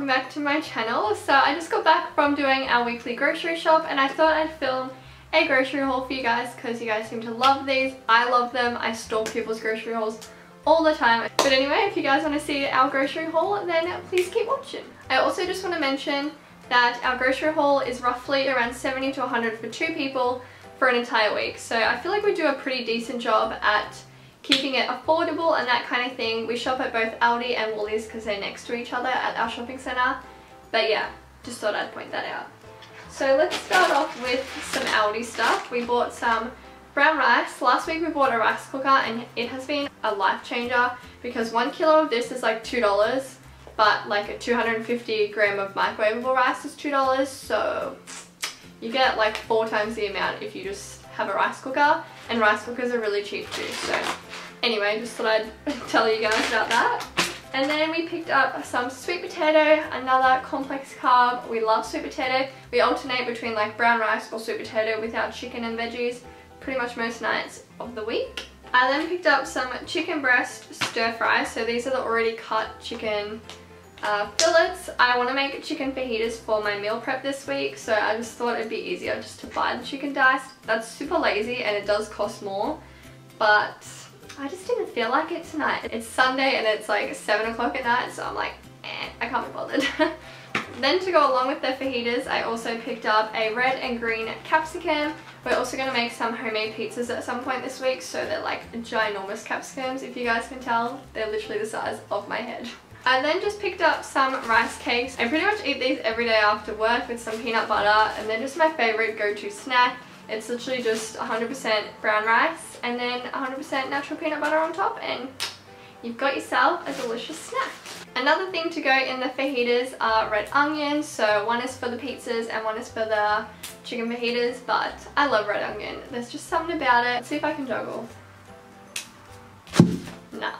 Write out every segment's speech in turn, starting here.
back to my channel. So I just got back from doing our weekly grocery shop and I thought I'd film a grocery haul for you guys because you guys seem to love these. I love them. I stalk people's grocery hauls all the time. But anyway, if you guys want to see our grocery haul, then please keep watching. I also just want to mention that our grocery haul is roughly around 70 to 100 for 2 people for an entire week. So I feel like we do a pretty decent job at keeping it affordable and that kind of thing. We shop at both Aldi and Woolies because they're next to each other at our shopping centre. But yeah, just thought I'd point that out. So let's start off with some Aldi stuff. We bought some brown rice. Last week we bought a rice cooker and it has been a life changer because 1 kilo of this is like $2, but like a 250 gram of microwavable rice is $2. So you get like 4 times the amount if you just have a rice cooker, and rice cookers are really cheap too. So anyway, just thought I'd tell you guys about that. And then we picked up some sweet potato, another complex carb. We love sweet potato. We alternate between like brown rice or sweet potato with our chicken and veggies pretty much most nights of the week. I then picked up some chicken breast stir fries. So these are the already cut chicken fillets. I want to make chicken fajitas for my meal prep this week, so I just thought it'd be easier just to buy the chicken diced. That's super lazy and it does cost more, but I just didn't feel like it tonight. It's Sunday and it's like 7 o'clock at night, so I'm like, I can't be bothered. Then to go along with the fajitas, I also picked up a red and green capsicum. We're also going to make some homemade pizzas at some point this week, so they're like ginormous capsicums, if you guys can tell. They're literally the size of my head. I then just picked up some rice cakes. I pretty much eat these every day after work with some peanut butter, and they're just my favorite go-to snack. It's literally just 100% brown rice and then 100% natural peanut butter on top, and you've got yourself a delicious snack. Another thing to go in the fajitas are red onions. So one is for the pizzas and one is for the chicken fajitas, but I love red onion. There's just something about it. Let's see if I can juggle. Nah.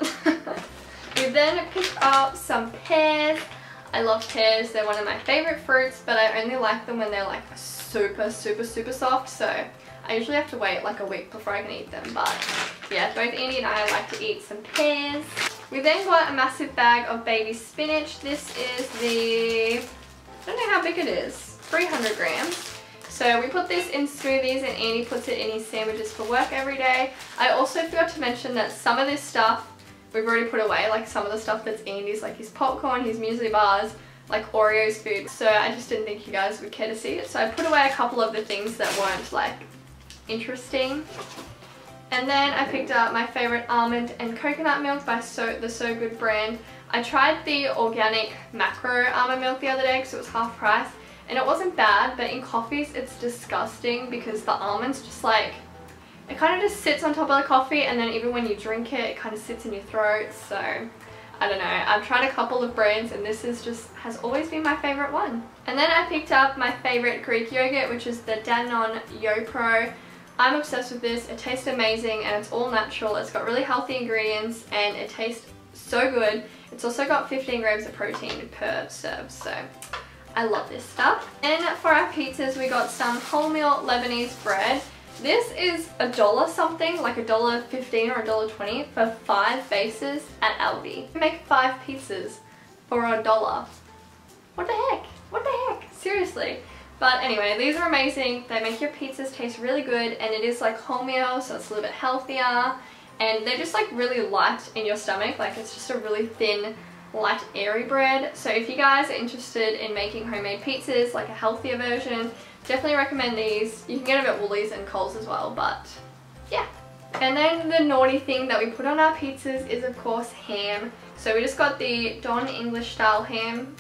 We then picked up some pears. I love pears. They're one of my favorite fruits, but I only like them when they're like super soft. So I usually have to wait like a week before I can eat them. But yeah, both Andy and I like to eat some pears. We then got a massive bag of baby spinach. This is the, I don't know how big it is, 300 grams. So we put this in smoothies and Andy puts it in his sandwiches for work every day. I also forgot to mention that some of this stuff we've already put away, like some of the stuff that's Andy's, like his popcorn, his muesli bars, like Oreos food. So I just didn't think you guys would care to see it. So I put away a couple of the things that weren't like interesting. And then I picked up my favorite almond and coconut milk by the So Good brand. I tried the organic macro almond milk the other day because it was half price. And it wasn't bad, but in coffees it's disgusting because the almonds just like, it kind of just sits on top of the coffee, and then even when you drink it, it kind of sits in your throat. So I don't know, I've tried a couple of brands and this is just has always been my favorite one. And then I picked up my favorite Greek yogurt, which is the Danone Yo Pro. I'm obsessed with this. It tastes amazing and it's all natural. It's got really healthy ingredients and it tastes so good. It's also got 15 grams of protein per serve, so I love this stuff. And for our pizzas, we got some wholemeal Lebanese bread. This is $1 something, like $1.15 or $1.20 for 5 bases at Aldi. You make 5 pizzas for $1. What the heck? What the heck? Seriously. But anyway, these are amazing. They make your pizzas taste really good, and it is like wholemeal, so it's a little bit healthier. And they're just like really light in your stomach. Like it's just a really thin, light, airy bread. So if you guys are interested in making homemade pizzas, like a healthier version, definitely recommend these. You can get them at Woolies and Coles as well, but yeah. And then the naughty thing that we put on our pizzas is of course ham. So we just got the Don English style ham.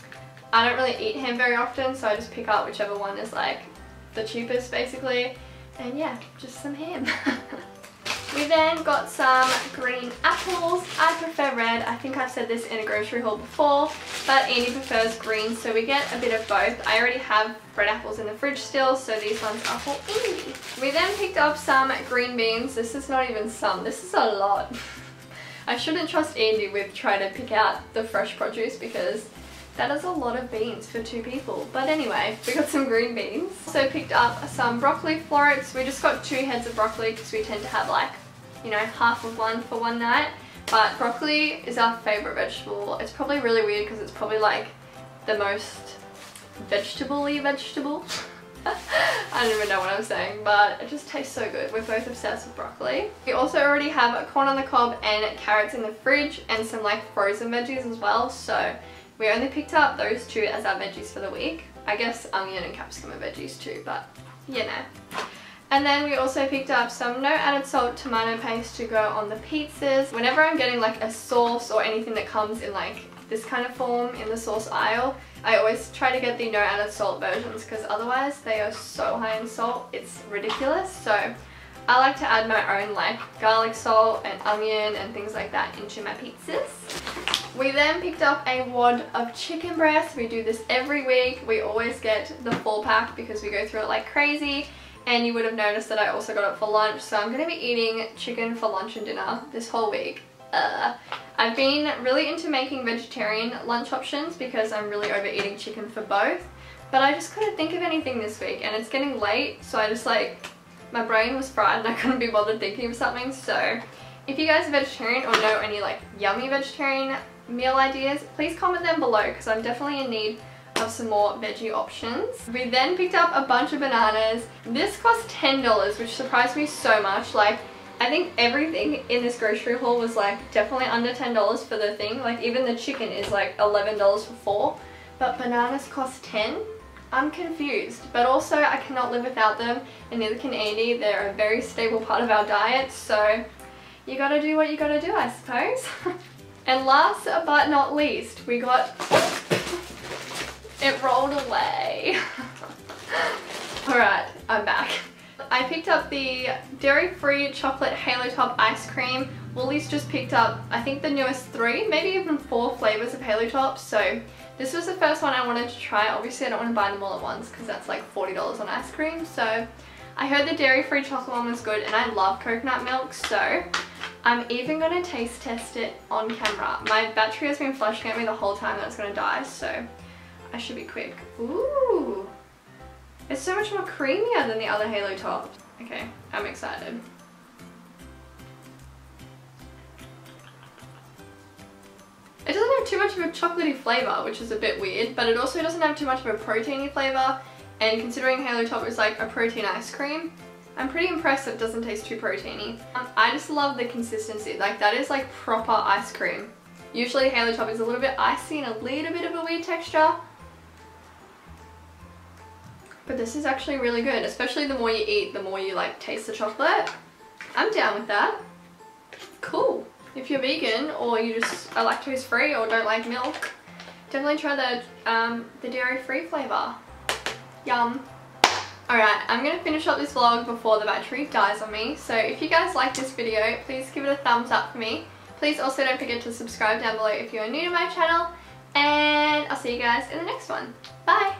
I don't really eat ham very often, so I just pick up whichever one is like the cheapest basically. And yeah, just some ham. We then got some green apples. I prefer red. I think I've said this in a grocery haul before, but Andy prefers green, so we get a bit of both. I already have red apples in the fridge still, so these ones are for Andy. We then picked up some green beans. This is not even some, this is a lot. I shouldn't trust Andy with trying to pick out the fresh produce because that is a lot of beans for 2 people. But anyway, we got some green beans. Also picked up some broccoli florets. We just got 2 heads of broccoli because we tend to have like, you know, half of one for one night. But broccoli is our favorite vegetable. It's probably really weird because it's probably like the most vegetable-y vegetable. I don't even know what I'm saying, but it just tastes so good. We're both obsessed with broccoli. We also already have corn on the cob and carrots in the fridge and some like frozen veggies as well, so we only picked up those two as our veggies for the week. I guess onion and capsicum are veggies too, but you know. And then we also picked up some no added salt tomato paste to go on the pizzas. Whenever I'm getting like a sauce or anything that comes in like this kind of form in the sauce aisle, I always try to get the no added salt versions because otherwise they are so high in salt, it's ridiculous. So I like to add my own like garlic salt and onion and things like that into my pizzas. We then picked up a wad of chicken breast. We do this every week. We always get the full pack because we go through it like crazy. And you would have noticed that I also got it for lunch, so I'm going to be eating chicken for lunch and dinner this whole week. I've been really into making vegetarian lunch options because I'm really overeating chicken for both, but I just couldn't think of anything this week, and it's getting late, so I just like, my brain was fried and I couldn't be bothered thinking of something. So if you guys are vegetarian or know any like yummy vegetarian meal ideas, please comment them below because I'm definitely in need of some more veggie options. We then picked up a bunch of bananas. This cost $10, which surprised me so much. Like, I think everything in this grocery haul was like definitely under $10 for the thing. Like even the chicken is like $11 for 4, but bananas cost 10. I'm confused, but also I cannot live without them, and neither can Andy. They're a very stable part of our diet, so you gotta do what you gotta do, I suppose. And last but not least, we got... It rolled away. Alright, I'm back. I picked up the dairy-free chocolate Halo Top ice cream. Woolies just picked up, I think, the newest 3, maybe even 4 flavors of Halo Top. So this was the first one I wanted to try. Obviously I don't want to buy them all at once because that's like $40 on ice cream. So I heard the dairy-free chocolate one was good, and I love coconut milk, so I'm even going to taste test it on camera. My battery has been flashing at me the whole time that it's going to die, so I should be quick. Ooh, it's so much more creamier than the other Halo Top. Okay, I'm excited. It doesn't have too much of a chocolatey flavour, which is a bit weird, but it also doesn't have too much of a proteiny flavour, and considering Halo Top is like a protein ice cream, I'm pretty impressed that it doesn't taste too proteiny. I just love the consistency. Like, that is like proper ice cream. Usually Halo Top is a little bit icy and a little bit of a weird texture, but this is actually really good. Especially the more you eat, the more you like taste the chocolate. I'm down with that. Cool. If you're vegan or you just are lactose free or don't like milk, definitely try the dairy free flavour. Yum. Alright, I'm going to finish up this vlog before the battery dies on me. So if you guys like this video, please give it a thumbs up for me. Please also don't forget to subscribe down below if you're new to my channel. And I'll see you guys in the next one. Bye!